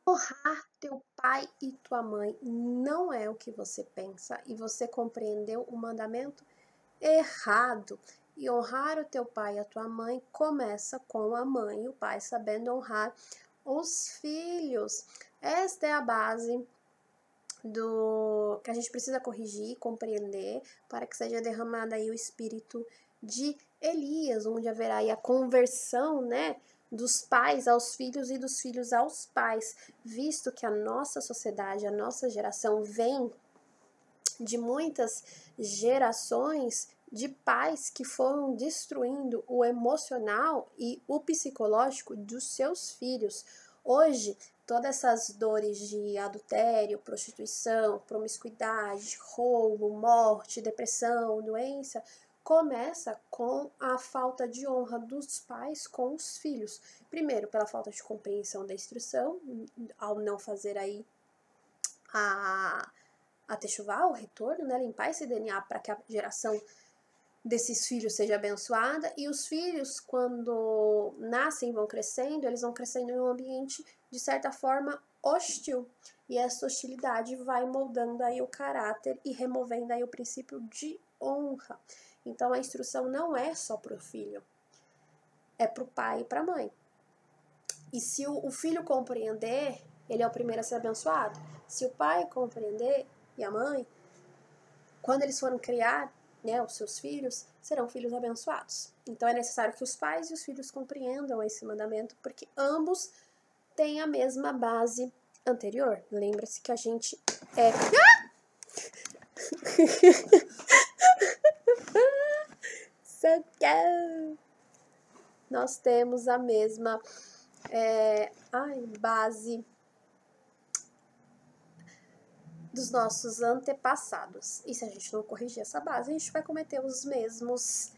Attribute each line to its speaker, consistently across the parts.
Speaker 1: Honrar teu pai e tua mãe não é o que você pensa e você compreendeu o mandamento errado. E honrar o teu pai e a tua mãe começa com a mãe e o pai sabendo honrar os filhos. Esta é a base do que a gente precisa corrigir, compreender, para que seja derramado aí o espírito de Elias, onde haverá aí a conversão, né, dos pais aos filhos e dos filhos aos pais, visto que a nossa sociedade, a nossa geração vem de muitas gerações de pais que foram destruindo o emocional e o psicológico dos seus filhos. Hoje, todas essas dores de adultério, prostituição, promiscuidade, roubo, morte, depressão, doença, começa com a falta de honra dos pais com os filhos. Primeiro, pela falta de compreensão da instrução, ao não fazer aí a techuvá, o retorno, né, limpar esse DNA para que a geração desses filhos seja abençoada, e os filhos, quando nascem e vão crescendo, eles vão crescendo em um ambiente, de certa forma, hostil, e essa hostilidade vai moldando aí o caráter e removendo aí o princípio de honra. Então, a instrução não é só para o filho, é para o pai e para a mãe. E se o filho compreender, ele é o primeiro a ser abençoado. Se o pai compreender, e a mãe, quando eles forem criar, né, os seus filhos, serão filhos abençoados. Então é necessário que os pais e os filhos compreendam esse mandamento, porque ambos têm a mesma base anterior. Lembra-se que a gente é... Socorro! Nós temos a mesma base dos nossos antepassados. E se a gente não corrigir essa base, a gente vai cometer os mesmos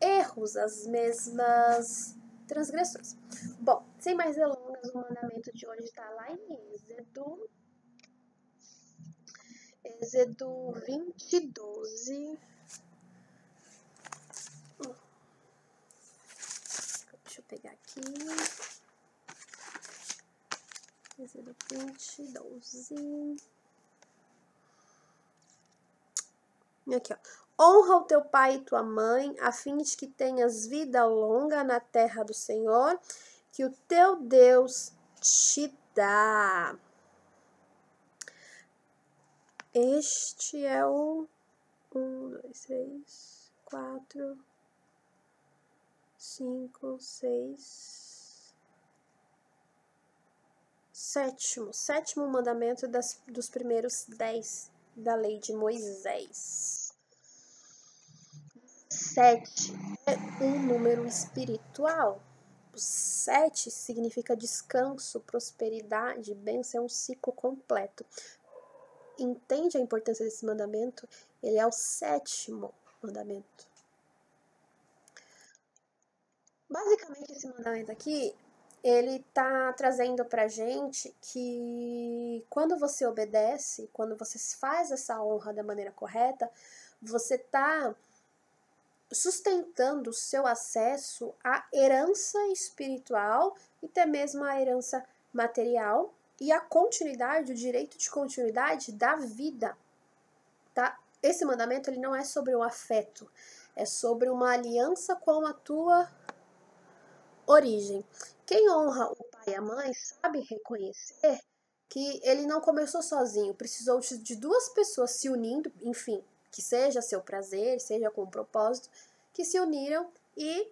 Speaker 1: erros, as mesmas transgressões. Bom, sem mais delongas, o mandamento de hoje está lá em Êxodo 20, 12. Deixa eu pegar aqui. Êxodo 20, 12. Aqui, ó. Honra o teu pai e tua mãe, a fim de que tenhas vida longa na terra do Senhor, que o teu Deus te dá. Este é o 1, 2, 3, 4, 5, 6, sétimo mandamento dos primeiros 10 da lei de Moisés. 7 é um número espiritual. O 7 significa descanso, prosperidade, bênção, é um ciclo completo. Entende a importância desse mandamento? Ele é o 7º mandamento. Basicamente, esse mandamento aqui, ele tá trazendo pra gente que quando você obedece, quando você faz essa honra da maneira correta, você tá sustentando o seu acesso à herança espiritual e até mesmo à herança material e a continuidade, o direito de continuidade da vida, tá? Esse mandamento, ele não é sobre o afeto, é sobre uma aliança com a tua origem. Quem honra o pai e a mãe sabe reconhecer que ele não começou sozinho, precisou de duas pessoas se unindo, enfim, que seja seu prazer, seja com propósito, que se uniram e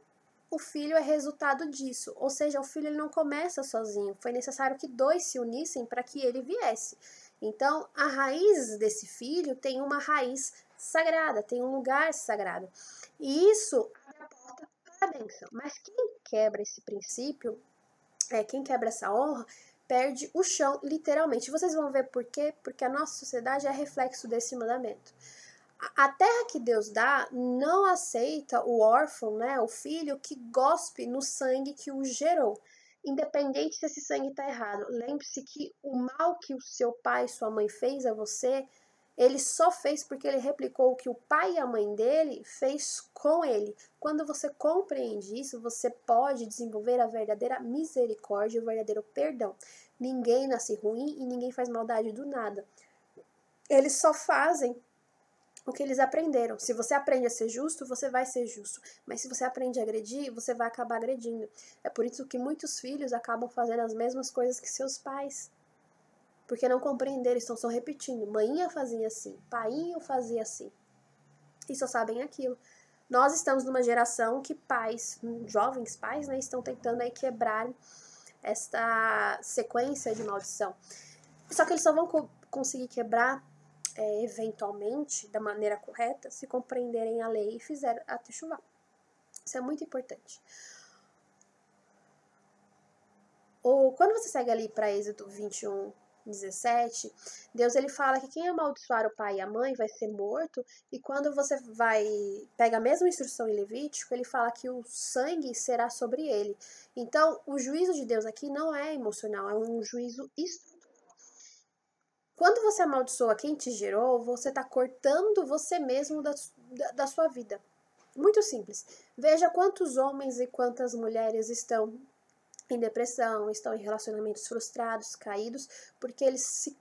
Speaker 1: o filho é resultado disso. Ou seja, o filho ele não começa sozinho, foi necessário que dois se unissem para que ele viesse. Então, a raiz desse filho tem uma raiz sagrada, tem um lugar sagrado. E isso abre a porta para a bênção. Mas quem quebra esse princípio, quem quebra essa honra, perde o chão, literalmente. Vocês vão ver por quê? Porque a nossa sociedade é reflexo desse mandamento. A terra que Deus dá não aceita o órfão, né, o filho que gospe no sangue que o gerou. Independente se esse sangue está errado. Lembre-se que o mal que o seu pai e sua mãe fez a você Ele só fez porque ele replicou o que o pai e a mãe dele fez com ele. Quando você compreende isso, você pode desenvolver a verdadeira misericórdia e o verdadeiro perdão. Ninguém nasce ruim e ninguém faz maldade do nada. Eles só fazem o que eles aprenderam. Se você aprende a ser justo, você vai ser justo. Mas se você aprende a agredir, você vai acabar agredindo. É por isso que muitos filhos acabam fazendo as mesmas coisas que seus pais. Porque não compreenderam, estão só repetindo. Mãinha fazia assim, painho fazia assim. E só sabem aquilo. Nós estamos numa geração que pais, jovens pais, né, estão tentando aí quebrar esta sequência de maldição. Só que eles só vão conseguir quebrar eventualmente, da maneira correta, se compreenderem a lei e fizer a techuvá. Isso é muito importante. Quando você segue ali para Êxodo 21, 17, Deus ele fala que quem amaldiçoar o pai e a mãe vai ser morto, e quando você pega a mesma instrução em Levítico, ele fala que o sangue será sobre ele. Então, o juízo de Deus aqui não é emocional, é um juízo estrutural. Quando você amaldiçoa quem te gerou, você está cortando você mesmo da sua vida. Muito simples. Veja quantos homens e quantas mulheres estão em depressão, estão em relacionamentos frustrados, caídos, porque eles se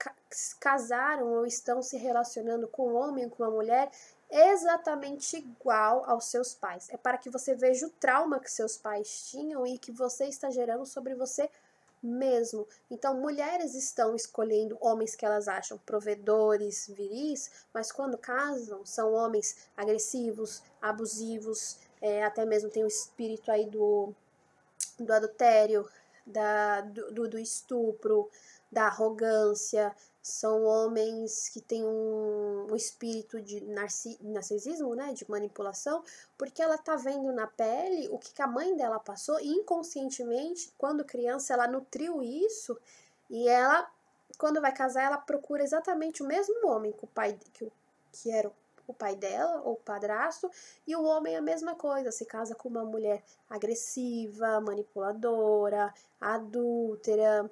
Speaker 1: casaram ou estão se relacionando com um homem ou com uma mulher exatamente igual aos seus pais. É para que você veja o trauma que seus pais tinham e que você está gerando sobre você mesmo. Então, mulheres estão escolhendo homens que elas acham provedores, viris, mas quando casam, são homens agressivos, abusivos, até mesmo tem o espírito aí do adultério, do estupro, da arrogância. São homens que têm um espírito de narcisismo, né, de manipulação, porque ela tá vendo na pele o que a mãe dela passou e inconscientemente, quando criança, ela nutriu isso e ela, quando vai casar, ela procura exatamente o mesmo homem que o pai, que era o pai dela, ou o padrasto, e o homem a mesma coisa, se casa com uma mulher agressiva, manipuladora, adúltera,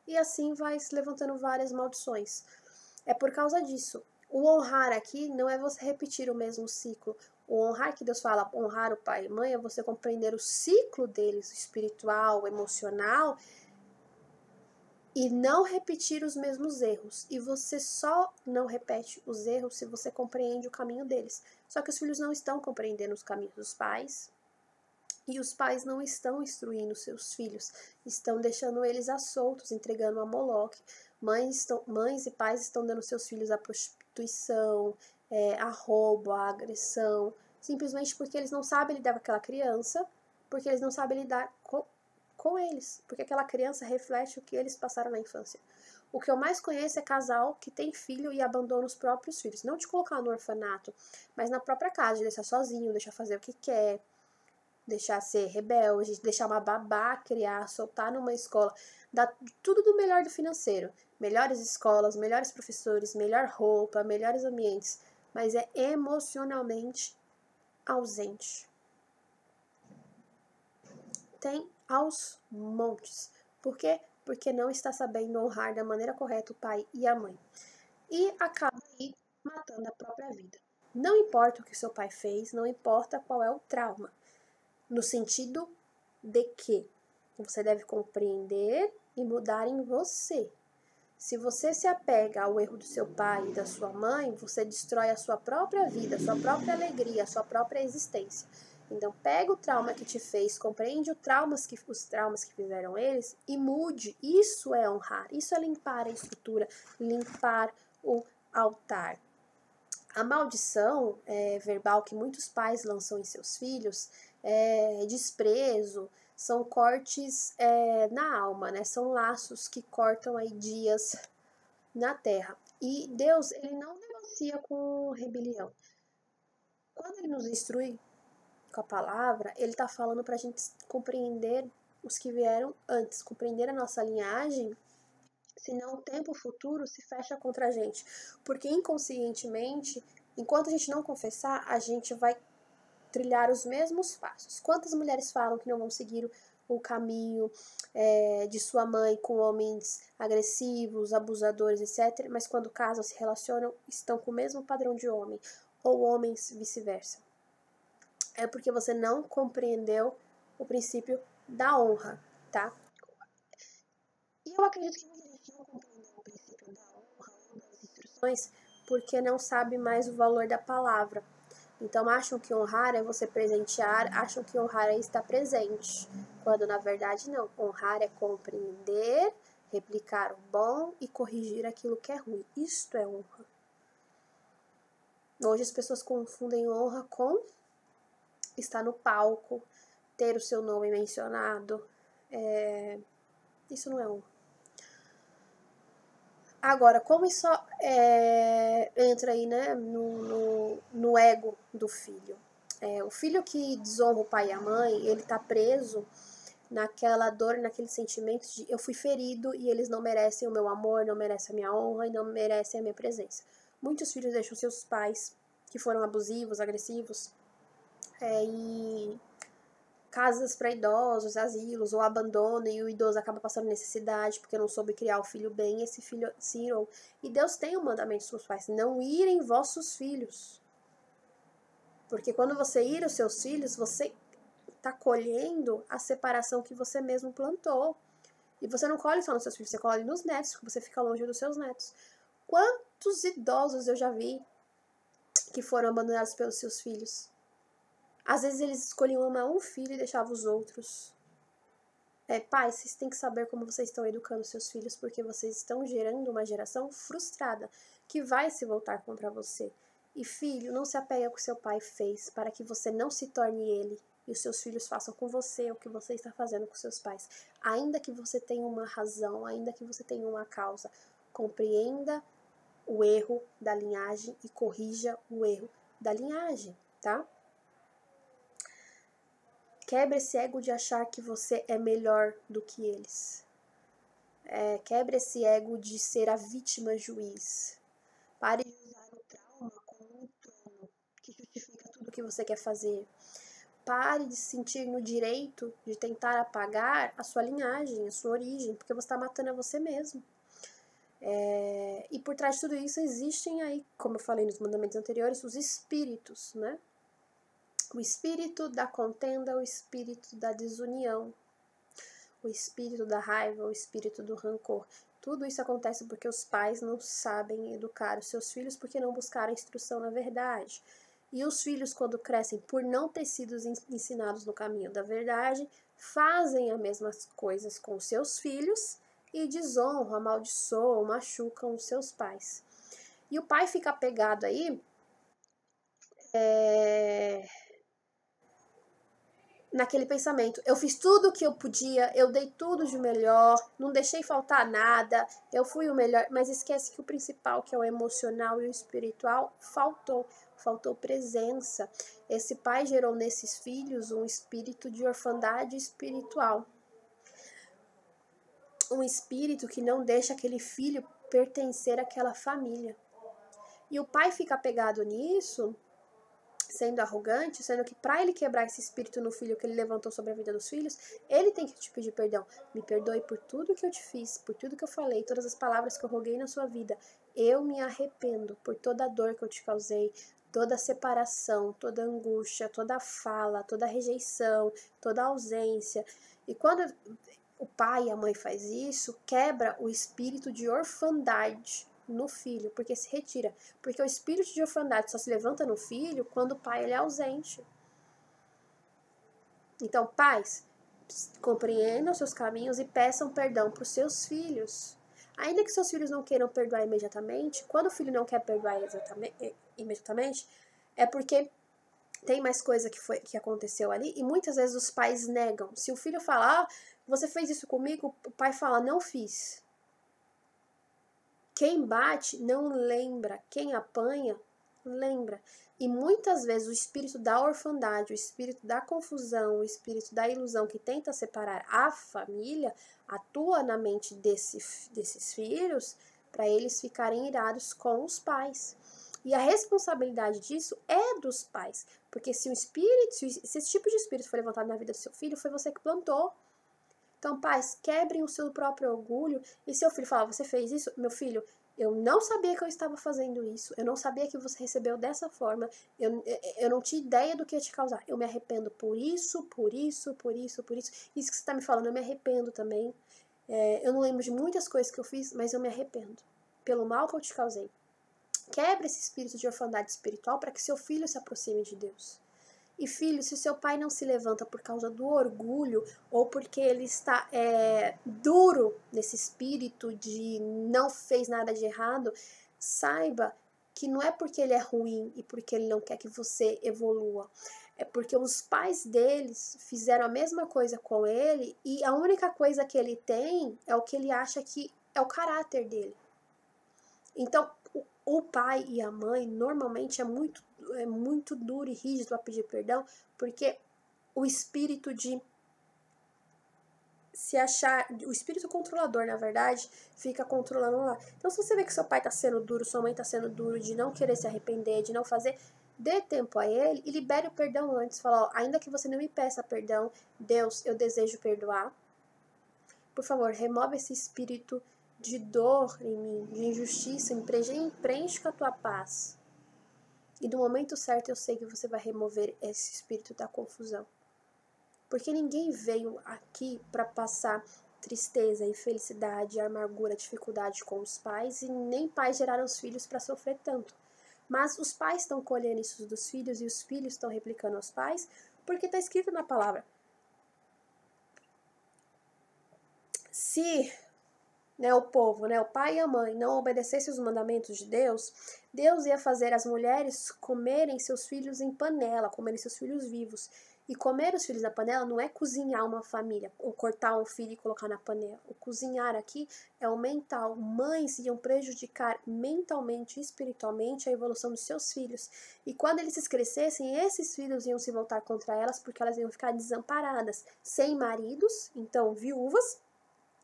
Speaker 1: e assim vai se levantando várias maldições. É por causa disso. O honrar aqui não é você repetir o mesmo ciclo. O honrar que Deus fala, honrar o pai e mãe, é você compreender o ciclo deles, espiritual, emocional, e não repetir os mesmos erros. E você só não repete os erros se você compreende o caminho deles. Só que os filhos não estão compreendendo os caminhos dos pais. E os pais não estão instruindo seus filhos. Estão deixando eles a soltos, entregando a Moloque. Mães e pais estão dando seus filhos à prostituição, a roubo, à agressão. Simplesmente porque eles não sabem lidar com aquela criança. Porque eles não sabem lidar com eles, porque aquela criança reflete o que eles passaram na infância. O que eu mais conheço é casal que tem filho e abandona os próprios filhos. Não de colocar no orfanato, mas na própria casa, de deixar sozinho, deixar fazer o que quer, deixar ser rebelde, deixar uma babá criar, soltar numa escola, dar tudo do melhor do financeiro. Melhores escolas, melhores professores, melhor roupa, melhores ambientes, mas é emocionalmente ausente. Tem aos montes. Por quê? Porque não está sabendo honrar da maneira correta o pai e a mãe. E acaba aí matando a própria vida. Não importa o que seu pai fez, não importa qual é o trauma. No sentido de que você deve compreender e mudar em você. Se você se apega ao erro do seu pai e da sua mãe, você destrói a sua própria vida, a sua própria alegria, a sua própria existência. Então, pega o trauma que te fez, compreende os traumas que fizeram eles e mude. Isso é honrar, isso é limpar a estrutura, limpar o altar. A maldição verbal que muitos pais lançam em seus filhos é desprezo, são cortes na alma, né? São laços que cortam aí dias na terra. E Deus, ele não negocia com rebelião. Quando ele nos instrui com a palavra, ele está falando para a gente compreender os que vieram antes, compreender a nossa linhagem, senão o tempo futuro se fecha contra a gente. Porque inconscientemente, enquanto a gente não confessar, a gente vai trilhar os mesmos passos. Quantas mulheres falam que não vão seguir o caminho de sua mãe com homens agressivos, abusadores, etc. Mas quando casam, se relacionam, estão com o mesmo padrão de homem, ou homens vice-versa. É porque você não compreendeu o princípio da honra, tá? E eu acredito que muita gente não compreendeu o princípio da honra ou das instruções porque não sabe mais o valor da palavra. Então acham que honrar é você presentear, acham que honrar é estar presente, quando na verdade não. Honrar é compreender, replicar o bom e corrigir aquilo que é ruim. Isto é honra. Hoje as pessoas confundem honra com estar no palco, ter o seu nome mencionado. Isso não é honra. Agora, como isso entra aí, né, no ego do filho? O filho que desonra o pai e a mãe, ele tá preso naquela dor, naquele sentimento de eu fui ferido e eles não merecem o meu amor, não merecem a minha honra e não merecem a minha presença. Muitos filhos deixam seus pais, que foram abusivos, agressivos, em casas para idosos, asilos, ou abandona e o idoso acaba passando necessidade porque não soube criar o filho bem, esse filho se irou. E Deus tem um mandamento para os pais: não irem vossos filhos. Porque quando você ira os seus filhos, você está colhendo a separação que você mesmo plantou. E você não colhe só nos seus filhos, você colhe nos netos, porque você fica longe dos seus netos. Quantos idosos eu já vi que foram abandonados pelos seus filhos? Às vezes eles escolhiam amar um filho e deixavam os outros. Pais, vocês têm que saber como vocês estão educando seus filhos, porque vocês estão gerando uma geração frustrada, que vai se voltar contra você. E filho, não se apega ao que seu pai fez, para que você não se torne ele, e os seus filhos façam com você o que você está fazendo com seus pais. Ainda que você tenha uma razão, ainda que você tenha uma causa, compreenda o erro da linhagem e corrija o erro da linhagem, tá? Quebre esse ego de achar que você é melhor do que eles. Quebre esse ego de ser a vítima juiz. Pare de usar o trauma como um trono que justifica tudo o que você quer fazer. Pare de se sentir no direito de tentar apagar a sua linhagem, a sua origem, porque você está matando a você mesmo. E por trás de tudo isso existem aí, como eu falei nos mandamentos anteriores, os espíritos, né? O espírito da contenda, o espírito da desunião, o espírito da raiva, o espírito do rancor. Tudo isso acontece porque os pais não sabem educar os seus filhos porque não buscaram instrução na verdade. E os filhos, quando crescem, por não ter sido ensinados no caminho da verdade, fazem as mesmas coisas com os seus filhos e desonram, amaldiçoam, machucam os seus pais. E o pai fica apegado aí naquele pensamento: eu fiz tudo o que eu podia, eu dei tudo de melhor, não deixei faltar nada, eu fui o melhor, mas esquece que o principal, que é o emocional e o espiritual, faltou presença. Esse pai gerou nesses filhos um espírito de orfandade espiritual, um espírito que não deixa aquele filho pertencer àquela família. E o pai fica apegado nisso, sendo arrogante, sendo que para ele quebrar esse espírito no filho que ele levantou sobre a vida dos filhos, ele tem que te pedir perdão. Me perdoe por tudo que eu te fiz, por tudo que eu falei, todas as palavras que eu roguei na sua vida. Eu me arrependo por toda a dor que eu te causei, toda a separação, toda a angústia, toda a fala, toda a rejeição, toda a ausência. E quando o pai e a mãe faz isso, quebra o espírito de orfandade no filho, porque se retira. Porque o espírito de orfandade só se levanta no filho quando o pai ele é ausente. Então, pais, compreendam seus caminhos e peçam perdão para os seus filhos. Ainda que seus filhos não queiram perdoar imediatamente, quando o filho não quer perdoar imediatamente, é porque tem mais coisa que aconteceu ali, e muitas vezes os pais negam. Se o filho fala: você fez isso comigo, o pai fala: não fiz. Quem bate não lembra, quem apanha lembra. E muitas vezes o espírito da orfandade, o espírito da confusão, o espírito da ilusão que tenta separar a família, atua na mente desses filhos para eles ficarem irados com os pais. E a responsabilidade disso é dos pais. Porque se esse tipo de espírito foi levantado na vida do seu filho, foi você que plantou. Então, pais, quebrem o seu próprio orgulho. E seu filho falar, você fez isso? Meu filho, eu não sabia que eu estava fazendo isso. Eu não sabia que você recebeu dessa forma. Eu não tinha ideia do que ia te causar. Eu me arrependo por isso, por isso, por isso, por isso. Isso que você está me falando, eu me arrependo também. Eu não lembro de muitas coisas que eu fiz, mas eu me arrependo pelo mal que eu te causei. Quebre esse espírito de orfandade espiritual para que seu filho se aproxime de Deus. E filho, se seu pai não se levanta por causa do orgulho ou porque ele está duro nesse espírito de não fez nada de errado, saiba que não é porque ele é ruim e porque ele não quer que você evolua. É porque os pais deles fizeram a mesma coisa com ele e a única coisa que ele tem é o que ele acha que é o caráter dele. Então, o pai e a mãe normalmente é muito duro e rígido para pedir perdão, porque o espírito de se achar, o espírito controlador, na verdade, fica controlando lá. Então, se você vê que seu pai tá sendo duro, sua mãe tá sendo duro, de não querer se arrepender, de não fazer, dê tempo a ele e libere o perdão antes. Fala, ó, ainda que você não me peça perdão, Deus, eu desejo perdoar. Por favor, remove esse espírito de dor em mim, de injustiça, me preenche com a tua paz. E no momento certo eu sei que você vai remover esse espírito da confusão. Porque ninguém veio aqui para passar tristeza, infelicidade, amargura, dificuldade com os pais, e nem pais geraram os filhos para sofrer tanto. Mas os pais estão colhendo isso dos filhos e os filhos estão replicando aos pais, porque está escrito na palavra. Se o povo, o pai e a mãe, não obedecessem os mandamentos de Deus, Deus ia fazer as mulheres comerem seus filhos em panela, comerem seus filhos vivos. E comer os filhos na panela não é cozinhar uma família, ou cortar um filho e colocar na panela. O cozinhar aqui é o mental. Mães iam prejudicar mentalmente e espiritualmente a evolução dos seus filhos. E quando eles crescessem, esses filhos iam se voltar contra elas, porque elas iam ficar desamparadas, sem maridos, então viúvas,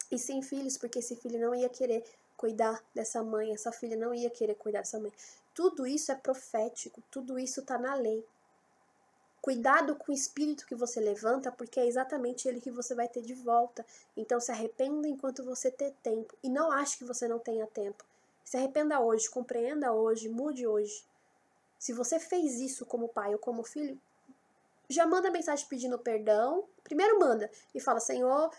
Speaker 1: e sem filhos, porque esse filho não ia querer cuidar dessa mãe, essa filha não ia querer cuidar dessa mãe. Tudo isso é profético, tudo isso está na lei. Cuidado com o espírito que você levanta, porque é exatamente ele que você vai ter de volta. Então se arrependa enquanto você ter tempo. E não ache que você não tenha tempo. Se arrependa hoje, compreenda hoje, mude hoje. Se você fez isso como pai ou como filho, já manda mensagem pedindo perdão. Primeiro manda e fala, Senhor,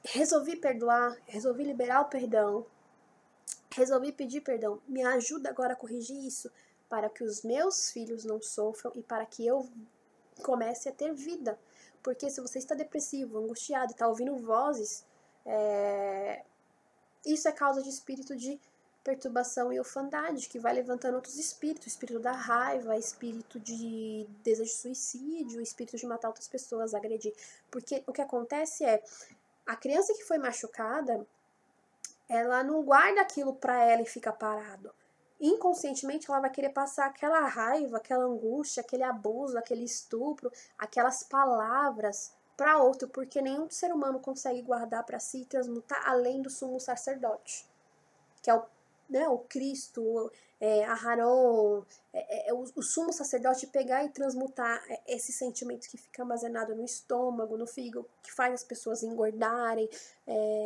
Speaker 1: resolvi perdoar, resolvi liberar o perdão, resolvi pedir perdão. Me ajuda agora a corrigir isso, para que os meus filhos não sofram e para que eu comece a ter vida. Porque se você está depressivo, angustiado, está ouvindo vozes, isso é causa de espírito de perturbação e orfandade, que vai levantando outros espíritos, espírito da raiva, espírito de desejo de suicídio, espírito de matar outras pessoas, agredir. Porque o que acontece é, a criança que foi machucada, ela não guarda aquilo pra ela e fica parado. Inconscientemente ela vai querer passar aquela raiva, aquela angústia, aquele abuso, aquele estupro, aquelas palavras para outro, porque nenhum ser humano consegue guardar para si e transmutar além do sumo sacerdote, que é o Cristo, Aharon, o sumo sacerdote pegar e transmutar esse sentimento que fica armazenado no estômago, no fígado, que faz as pessoas engordarem,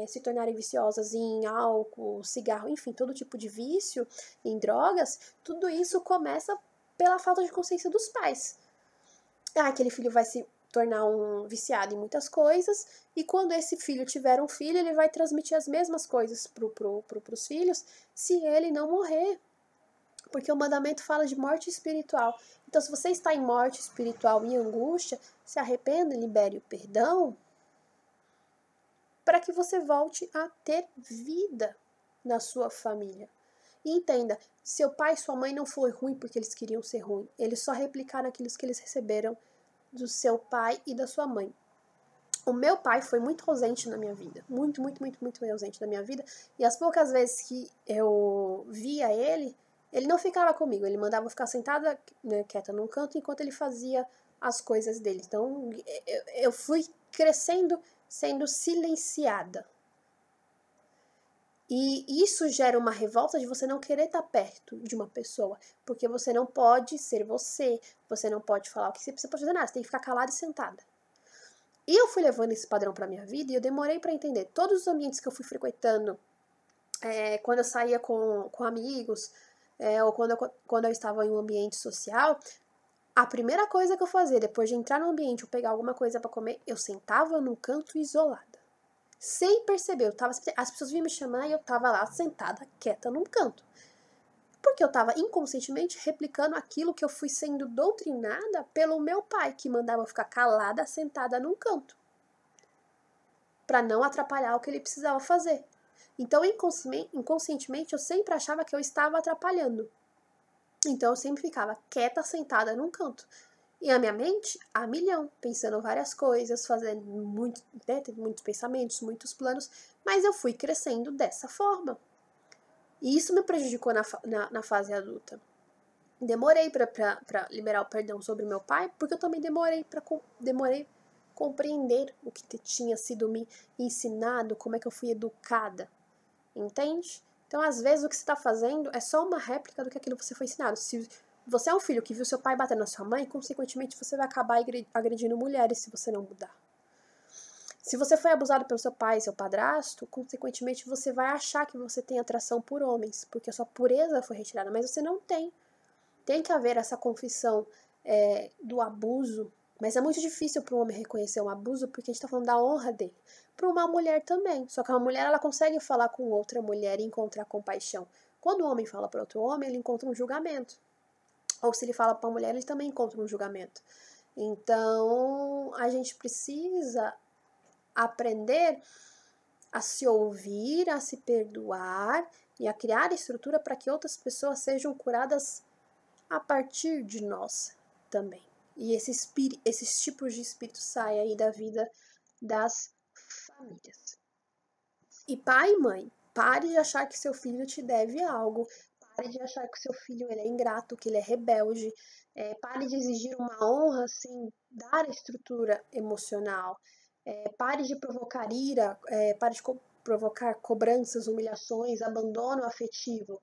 Speaker 1: se tornarem viciosas em álcool, cigarro, enfim, todo tipo de vício, em drogas. Tudo isso começa pela falta de consciência dos pais. Aquele filho vai se tornar um viciado em muitas coisas, e quando esse filho tiver um filho, ele vai transmitir as mesmas coisas pros filhos, se ele não morrer. Porque o mandamento fala de morte espiritual. Então, se você está em morte espiritual, em angústia, se arrependa e libere o perdão, para que você volte a ter vida na sua família. E entenda, seu pai e sua mãe não foi ruim porque eles queriam ser ruim. Eles só replicaram aquilo que eles receberam do seu pai e da sua mãe. O meu pai foi muito ausente na minha vida. Muito, muito, muito, muito ausente na minha vida. E as poucas vezes que eu via ele, ele não ficava comigo. Ele mandava eu ficar sentada, quieta num canto, enquanto ele fazia as coisas dele. Então, eu fui crescendo, sendo silenciada. E isso gera uma revolta de você não querer estar perto de uma pessoa, porque você não pode ser você não pode falar o que você pode fazer nada, você tem que ficar calada e sentada. E eu fui levando esse padrão pra minha vida e eu demorei para entender. Todos os ambientes que eu fui frequentando, quando eu saía com amigos, ou quando eu estava em um ambiente social, a primeira coisa que eu fazia, depois de entrar no ambiente ou pegar alguma coisa para comer, eu sentava num canto isolada. Sem perceber, as pessoas vinham me chamar e eu tava lá sentada, quieta num canto. Porque eu tava inconscientemente replicando aquilo que eu fui sendo doutrinada pelo meu pai, que mandava eu ficar calada, sentada num canto, para não atrapalhar o que ele precisava fazer. Então, inconscientemente, eu sempre achava que eu estava atrapalhando. Então, eu sempre ficava quieta, sentada num canto. E a minha mente, a milhão, pensando várias coisas, fazendo muito, né, teve muitos pensamentos, muitos planos, mas eu fui crescendo dessa forma. E isso me prejudicou na fase adulta. Demorei para liberar o perdão sobre meu pai, porque eu também demorei compreender o que tinha sido me ensinado, como é que eu fui educada. Entende? Então, às vezes, o que você está fazendo é só uma réplica do que aquilo que você foi ensinado. Se você é um filho que viu seu pai bater na sua mãe, consequentemente, você vai acabar agredindo mulheres se você não mudar. Se você foi abusado pelo seu pai, seu padrasto, consequentemente, você vai achar que você tem atração por homens, porque a sua pureza foi retirada, mas você não tem. Tem que haver essa confissão do abuso, mas é muito difícil para um homem reconhecer um abuso, porque a gente está falando da honra dele. Para uma mulher também, só que uma mulher ela consegue falar com outra mulher e encontrar compaixão. Quando o homem fala para outro homem, ele encontra um julgamento. Ou se ele fala para uma mulher, ele também encontra um julgamento. Então, a gente precisa aprender a se ouvir, a se perdoar e a criar estrutura para que outras pessoas sejam curadas a partir de nós também. E esses tipos de espírito saem aí da vida das famílias. E pai e mãe, pare de achar que seu filho te deve algo. Pare de achar que seu filho ele é ingrato, que ele é rebelde. Pare de exigir uma honra sem dar estrutura emocional. Pare de provocar ira, pare de provocar cobranças, humilhações, abandono afetivo.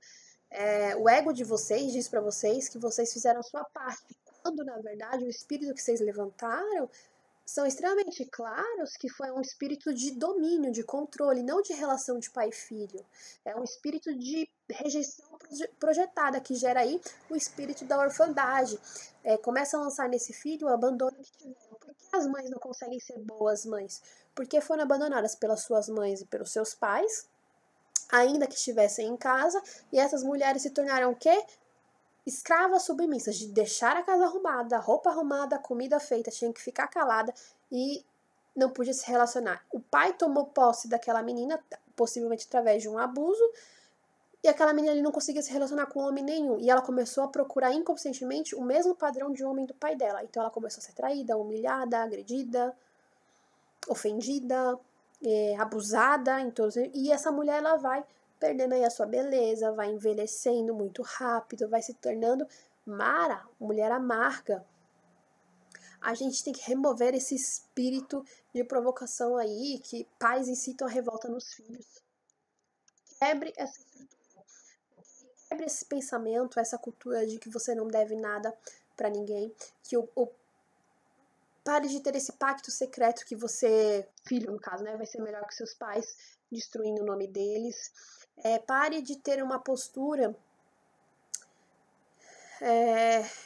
Speaker 1: O ego de vocês diz para vocês que vocês fizeram a sua parte, quando na verdade o espírito que vocês levantaram são extremamente claros que foi um espírito de domínio, de controle, não de relação de pai e filho. É um espírito de rejeição projetada que gera aí o espírito da orfandade. Começa a lançar nesse filho o abandono que tiveram. Por que as mães não conseguem ser boas mães? Porque foram abandonadas pelas suas mães e pelos seus pais, ainda que estivessem em casa, e essas mulheres se tornaram o quê? Escravas submissas, de deixar a casa arrumada, a roupa arrumada, a comida feita, tinha que ficar calada e não podia se relacionar. O pai tomou posse daquela menina, possivelmente através de um abuso, e aquela menina ele não conseguia se relacionar com homem nenhum. E ela começou a procurar inconscientemente o mesmo padrão de homem do pai dela. Então ela começou a ser traída, humilhada, agredida, ofendida, abusada, e essa mulher ela vai perdendo aí a sua beleza, vai envelhecendo muito rápido, vai se tornando mulher amarga. A gente tem que remover esse espírito de provocação aí, que pais incitam a revolta nos filhos. Quebre essa estrutura, quebre esse pensamento, essa cultura de que você não deve nada para ninguém, que pare de ter esse pacto secreto que você, filho no caso, né, vai ser melhor que seus pais, destruindo o nome deles. Pare de ter uma postura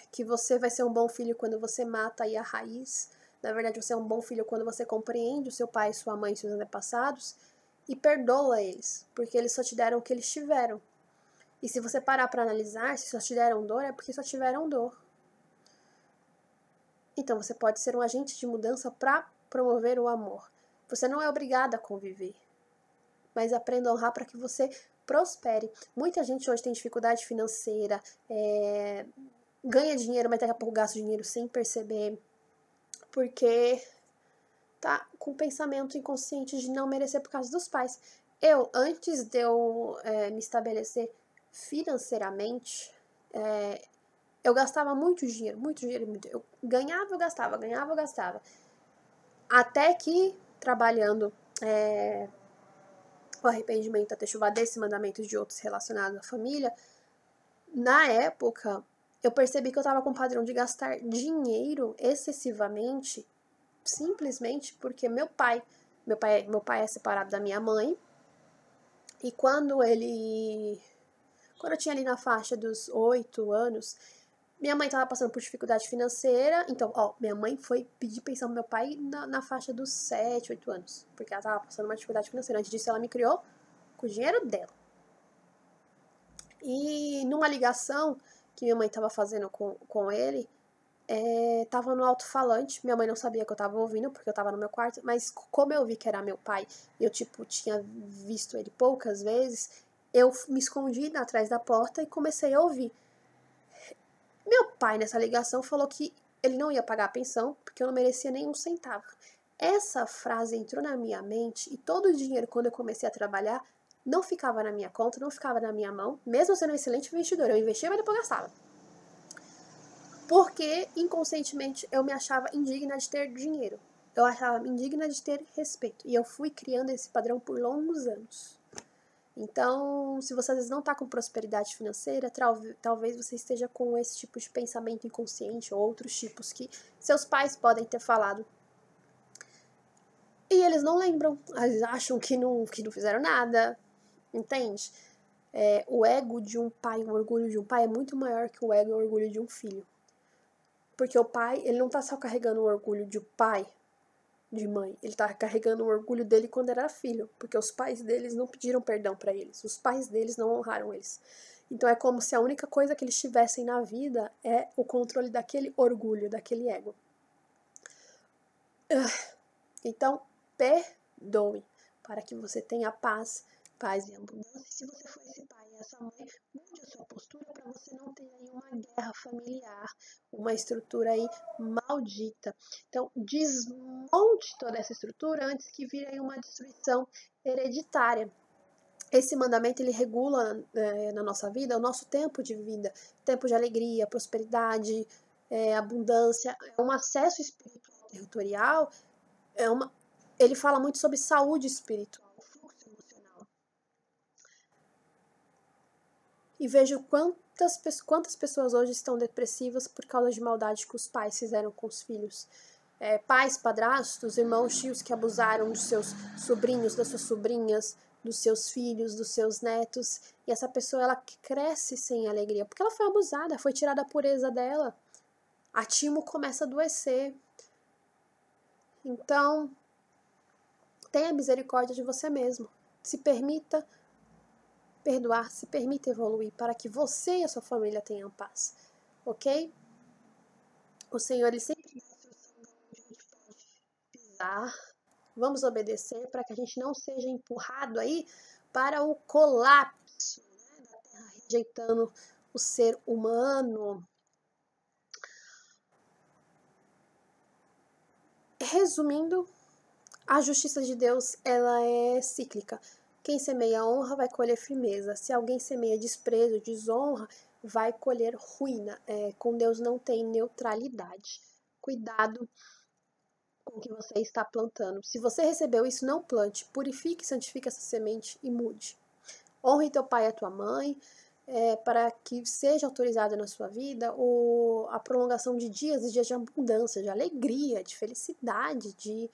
Speaker 1: que você vai ser um bom filho quando você mata aí a raiz. Na verdade, você é um bom filho quando você compreende o seu pai, sua mãe e seus antepassados e perdoa eles, porque eles só te deram o que eles tiveram. E se você parar para analisar, se só te deram dor, é porque só tiveram dor. Então, você pode ser um agente de mudança para promover o amor. Você não é obrigada a conviver, mas aprenda a honrar para que você prospere. Muita gente hoje tem dificuldade financeira, ganha dinheiro, mas daqui a pouco gasta dinheiro sem perceber, porque tá com o pensamento inconsciente de não merecer por causa dos pais. Antes de eu me estabelecer financeiramente, eu gastava muito dinheiro, muito dinheiro, muito. Eu ganhava, eu gastava, ganhava, eu gastava. Até que, trabalhando o arrependimento, a techuvá desse mandamento e de outros relacionados à família, na época, eu percebi que eu estava com um padrão de gastar dinheiro excessivamente, simplesmente porque meu pai é separado da minha mãe, e quando eu tinha ali na faixa dos 8 anos, minha mãe estava passando por dificuldade financeira, então, minha mãe foi pedir pensão pro meu pai na faixa dos 7, 8 anos, porque ela estava passando uma dificuldade financeira. Antes disso, ela me criou com o dinheiro dela. E numa ligação que minha mãe estava fazendo com ele, tava no alto-falante, minha mãe não sabia que eu tava ouvindo, porque eu tava no meu quarto, mas como eu vi que era meu pai, e eu, tinha visto ele poucas vezes, eu me escondi atrás da porta e comecei a ouvir. Meu pai, nessa ligação, falou que ele não ia pagar a pensão, porque eu não merecia nenhum centavo. Essa frase entrou na minha mente, e todo o dinheiro, quando eu comecei a trabalhar, não ficava na minha conta, não ficava na minha mão, mesmo sendo um excelente investidor. Eu investia, mas depois gastava. Porque, inconscientemente, eu me achava indigna de ter dinheiro. Eu achava indigna de ter respeito. E eu fui criando esse padrão por longos anos. Então, se você às vezes não está com prosperidade financeira, talvez você esteja com esse tipo de pensamento inconsciente ou outros tipos que seus pais podem ter falado. E eles não lembram, eles acham que não fizeram nada, entende? O ego de um pai, o orgulho de um pai é muito maior que o ego e o orgulho de um filho. Porque o pai, ele não tá só carregando o orgulho de pai, de mãe, ele tá carregando o orgulho dele quando era filho, porque os pais deles não pediram perdão para eles, os pais deles não honraram eles. Então é como se a única coisa que eles tivessem na vida é o controle daquele orgulho, daquele ego. Então, perdoe, para que você tenha paz e abundância. E se você for esse pai e essa mãe, mude a sua postura para você não ter aí uma guerra familiar, uma estrutura aí maldita. Então, desmonte toda essa estrutura antes que vire aí uma destruição hereditária. Esse mandamento, ele regula na nossa vida o nosso tempo de vida, tempo de alegria, prosperidade, abundância, um acesso espiritual territorial, ele fala muito sobre saúde espiritual, fluxo emocional. E vejo quantas pessoas hoje estão depressivas por causa de maldade que os pais fizeram com os filhos. Pais, padrastos, irmãos, tios que abusaram dos seus sobrinhos, das suas sobrinhas, dos seus filhos, dos seus netos. E essa pessoa, ela cresce sem alegria, porque ela foi abusada, foi tirada a pureza dela. A timo começa a adoecer. Então, tenha misericórdia de você mesmo. Se permita perdoar, se permita evoluir para que você e a sua família tenham paz. Ok? O Senhor, ele sempre dá a instrução de onde a gente pode pisar. Vamos obedecer para que a gente não seja empurrado aí para o colapso, né, da Terra, rejeitando o ser humano. Resumindo, a justiça de Deus, ela é cíclica. Quem semeia honra vai colher firmeza. Se alguém semeia desprezo, desonra, vai colher ruína. Com Deus não tem neutralidade. Cuidado com o que você está plantando. Se você recebeu isso, não plante. Purifique e santifique essa semente e mude. Honre teu pai e a tua mãe, para que seja autorizada na sua vida a prolongação de dias de abundância, de alegria, de felicidade, de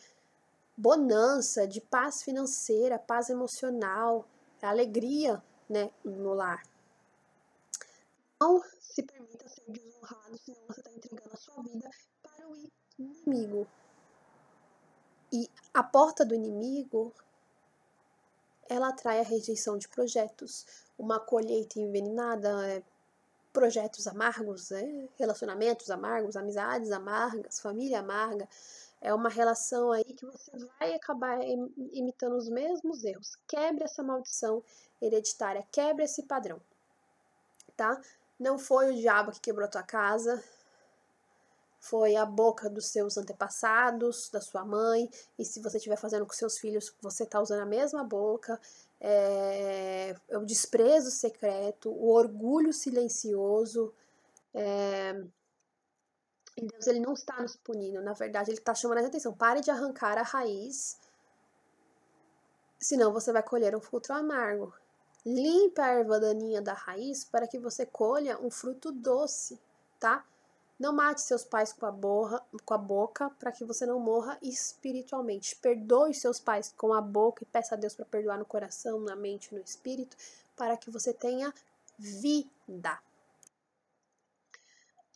Speaker 1: bonança, de paz financeira, paz emocional, alegria, né, no lar. Não se permita ser desonrado, senão você está entregando a sua vida para o inimigo. E a porta do inimigo, ela atrai a rejeição de projetos, uma colheita envenenada, projetos amargos, relacionamentos amargos, amizades amargas, família amarga. É uma relação aí que você vai acabar imitando os mesmos erros. Quebre essa maldição hereditária, quebre esse padrão, tá? Não foi o diabo que quebrou a tua casa, foi a boca dos seus antepassados, da sua mãe, e se você estiver fazendo com seus filhos, você está usando a mesma boca, o desprezo secreto, o orgulho silencioso. E Deus, ele não está nos punindo, na verdade, ele está chamando a atenção. Pare de arrancar a raiz senão você vai colher um fruto amargo. Limpe a erva daninha da raiz para que você colha um fruto doce, tá? Não mate seus pais com a boca para que você não morra espiritualmente. Perdoe seus pais com a boca e peça a Deus para perdoar no coração, na mente, no espírito, para que você tenha vida.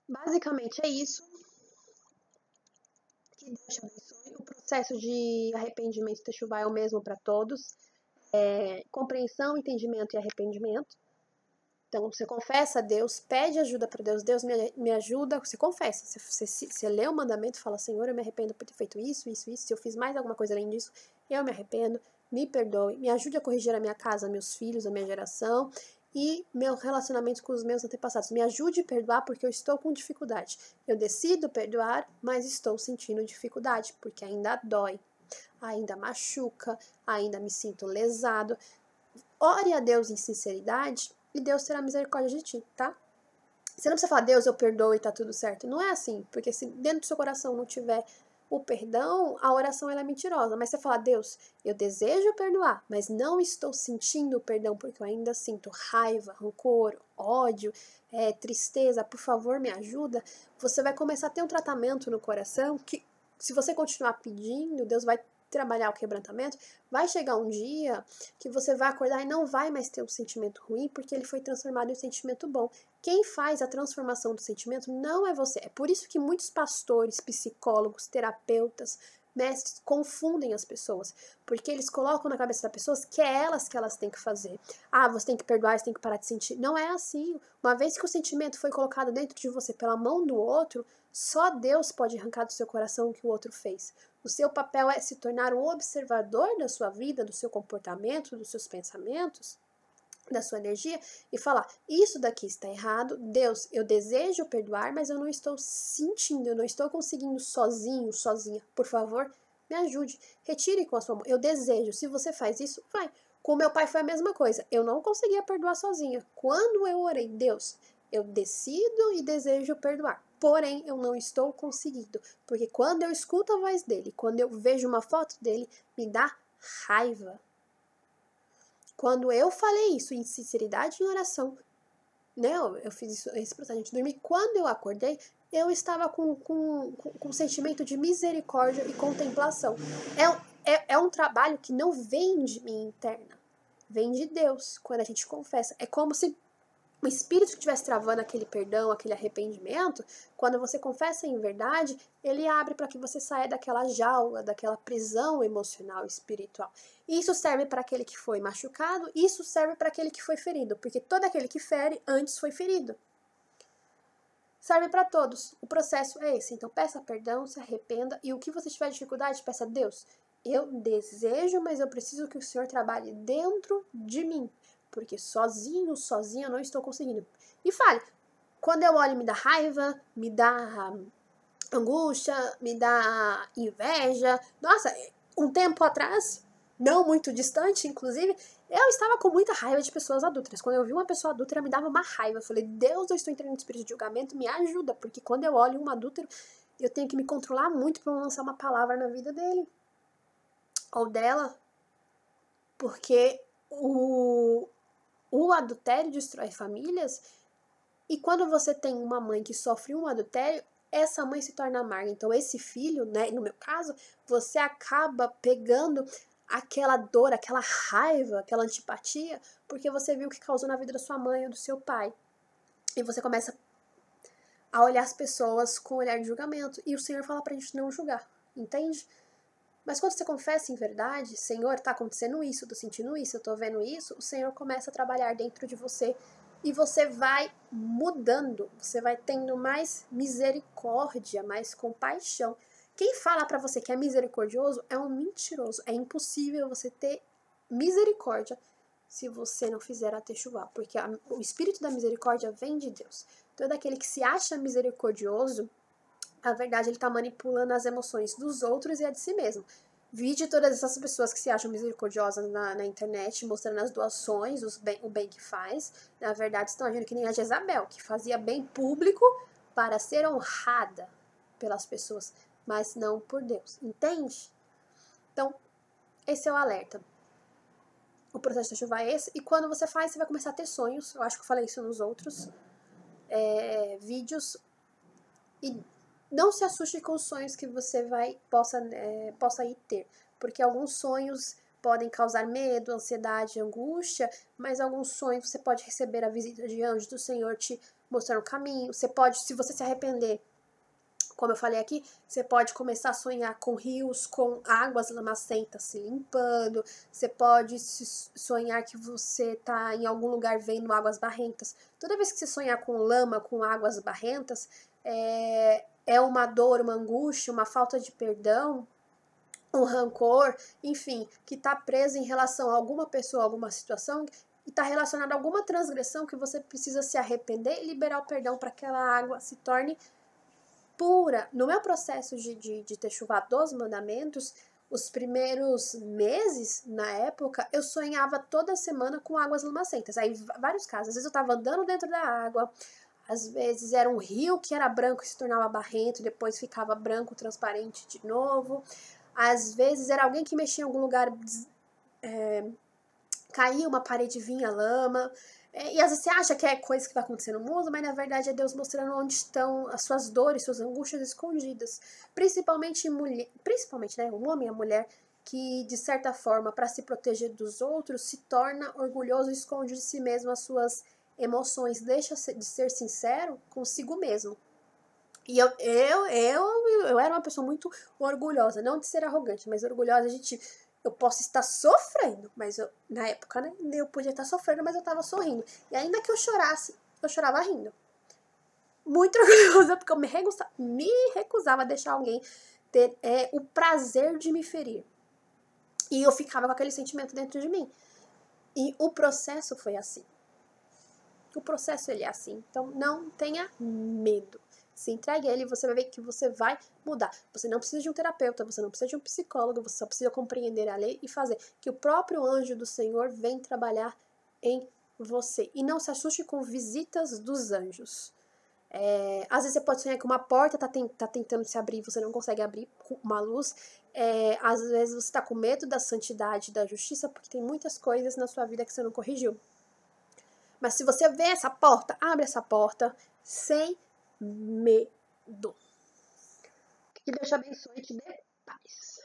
Speaker 1: Basicamente é isso. Que Deus te abençoe. O processo de arrependimento techuvá é o mesmo para todos. Compreensão, entendimento e arrependimento. Então, você confessa a Deus, pede ajuda para Deus, Deus me ajuda, você confessa, você lê o mandamento e fala, Senhor, eu me arrependo por ter feito isso, se eu fiz mais alguma coisa além disso, eu me arrependo, me perdoe, me ajude a corrigir a minha casa, meus filhos, a minha geração e meu relacionamento com os meus antepassados, me ajude a perdoar porque eu estou com dificuldade, eu decido perdoar, mas estou sentindo dificuldade, porque ainda dói, ainda machuca, ainda me sinto lesado. Ore a Deus em sinceridade e Deus terá misericórdia de ti, tá? Você não precisa falar, Deus, eu perdoo e tá tudo certo. Não é assim, porque se dentro do seu coração não tiver o perdão, a oração ela é mentirosa. Mas você fala, Deus, eu desejo perdoar, mas não estou sentindo o perdão, porque eu ainda sinto raiva, rancor, ódio, tristeza, por favor, me ajuda. Você vai começar a ter um tratamento no coração que, se você continuar pedindo, Deus vai trabalhar o quebrantamento, vai chegar um dia que você vai acordar e não vai mais ter um sentimento ruim, porque ele foi transformado em um sentimento bom. Quem faz a transformação do sentimento não é você. É por isso que muitos pastores, psicólogos, terapeutas, mestres confundem as pessoas, porque eles colocam na cabeça das pessoas que é elas que elas têm que fazer. Ah, você tem que perdoar, você tem que parar de sentir. Não é assim. Uma vez que o sentimento foi colocado dentro de você pela mão do outro, só Deus pode arrancar do seu coração o que o outro fez. O seu papel é se tornar um observador da sua vida, do seu comportamento, dos seus pensamentos, da sua energia e falar, isso daqui está errado, Deus, eu desejo perdoar, mas eu não estou sentindo, eu não estou conseguindo sozinho, sozinha, por favor, me ajude, retire com a sua mão, eu desejo, se você faz isso, vai. Com meu pai foi a mesma coisa, eu não conseguia perdoar sozinha, quando eu orei, Deus, eu decido e desejo perdoar, porém eu não estou conseguindo, porque quando eu escuto a voz dele, quando eu vejo uma foto dele, me dá raiva. Quando eu falei isso em sinceridade e em oração, né, eu fiz esse processo de dormir, quando eu acordei, eu estava com um sentimento de misericórdia e contemplação. É um trabalho que não vem de mim interna, vem de Deus, quando a gente confessa. É como se o espírito que estivesse travando aquele perdão, aquele arrependimento, quando você confessa em verdade, ele abre para que você saia daquela jaula, daquela prisão emocional e espiritual. Isso serve para aquele que foi machucado, isso serve para aquele que foi ferido, porque todo aquele que fere antes foi ferido. Serve para todos. O processo é esse. Então peça perdão, se arrependa e o que você tiver dificuldade, peça a Deus. Eu desejo, mas eu preciso que o Senhor trabalhe dentro de mim. Porque sozinho, sozinha, eu não estou conseguindo. E fale, quando eu olho me dá raiva, me dá angústia, me dá inveja. Nossa, um tempo atrás, não muito distante, inclusive, eu estava com muita raiva de pessoas adúlteras. Quando eu vi uma pessoa adúltera, me dava uma raiva. Eu falei, Deus, eu estou entrando no espírito de julgamento, me ajuda. Porque quando eu olho um adúltero, eu tenho que me controlar muito para não lançar uma palavra na vida dele. Ou dela. Porque o adultério destrói famílias, e quando você tem uma mãe que sofre um adultério, essa mãe se torna amarga. Então esse filho, né, no meu caso, você acaba pegando aquela dor, aquela raiva, aquela antipatia, porque você viu o que causou na vida da sua mãe ou do seu pai. E você começa a olhar as pessoas com um olhar de julgamento. E o Senhor fala pra gente não julgar, entende? Mas quando você confessa em verdade, Senhor, tá acontecendo isso, eu tô sentindo isso, eu tô vendo isso, o Senhor começa a trabalhar dentro de você e você vai mudando, você vai tendo mais misericórdia, mais compaixão. Quem fala pra você que é misericordioso é um mentiroso. É impossível você ter misericórdia se você não fizer a techuvá, porque o espírito da misericórdia vem de Deus. Todo aquele que se acha misericordioso, na verdade, ele está manipulando as emoções dos outros e a de si mesmo. Vide todas essas pessoas que se acham misericordiosas na internet, mostrando as doações, o bem que faz. Na verdade, estão agindo que nem a Jezabel, que fazia bem público para ser honrada pelas pessoas, mas não por Deus. Entende? Então, esse é o alerta. O processo de Techuvá é esse. E quando você faz, você vai começar a ter sonhos. Eu acho que eu falei isso nos outros vídeos. E não se assuste com os sonhos que você possa ir ter. Porque alguns sonhos podem causar medo, ansiedade, angústia, mas alguns sonhos você pode receber a visita de anjos do Senhor te mostrando o caminho. Você pode, se você se arrepender, como eu falei aqui, você pode começar a sonhar com rios, com águas lamacentas se limpando. Você pode sonhar que você está em algum lugar vendo águas barrentas. Toda vez que você sonhar com lama, com águas barrentas, é uma dor, uma angústia, uma falta de perdão, um rancor, enfim, que está preso em relação a alguma pessoa, alguma situação, e está relacionado a alguma transgressão que você precisa se arrepender e liberar o perdão para que aquela água se torne pura. No meu processo de Techuvá dos mandamentos, os primeiros meses, na época, eu sonhava toda semana com águas lamacentas. Aí, vários casos. Às vezes eu estava andando dentro da água, às vezes era um rio que era branco e se tornava barrento, depois ficava branco, transparente de novo. Às vezes era alguém que mexia em algum lugar, caía uma parede, vinha lama. E às vezes você acha que é coisa que vai acontecer no mundo, mas na verdade é Deus mostrando onde estão as suas dores, suas angústias escondidas. Principalmente mulher, principalmente, né, o homem e a mulher, que de certa forma, para se proteger dos outros, se torna orgulhoso e esconde de si mesmo as suas emoções, deixa de ser sincero consigo mesmo. E eu era uma pessoa muito orgulhosa, não de ser arrogante, mas orgulhosa. Eu posso estar sofrendo, mas na época, né, eu podia estar sofrendo, mas eu estava sorrindo. E ainda que eu chorasse, eu chorava rindo. Muito orgulhosa, porque eu me recusava a deixar alguém ter o prazer de me ferir. E eu ficava com aquele sentimento dentro de mim. E o processo foi assim. O processo, ele é assim. Então, não tenha medo. Se entregue a ele e você vai ver que você vai mudar. Você não precisa de um terapeuta, você não precisa de um psicólogo, você só precisa compreender a lei e fazer que o próprio anjo do Senhor vem trabalhar em você. E não se assuste com visitas dos anjos. Às vezes você pode sonhar que uma porta tá tentando se abrir e você não consegue abrir com uma luz. Às vezes você está com medo da santidade e da justiça porque tem muitas coisas na sua vida que você não corrigiu. Mas se você vê essa porta, abre essa porta sem medo. Que Deus te abençoe e te dê paz.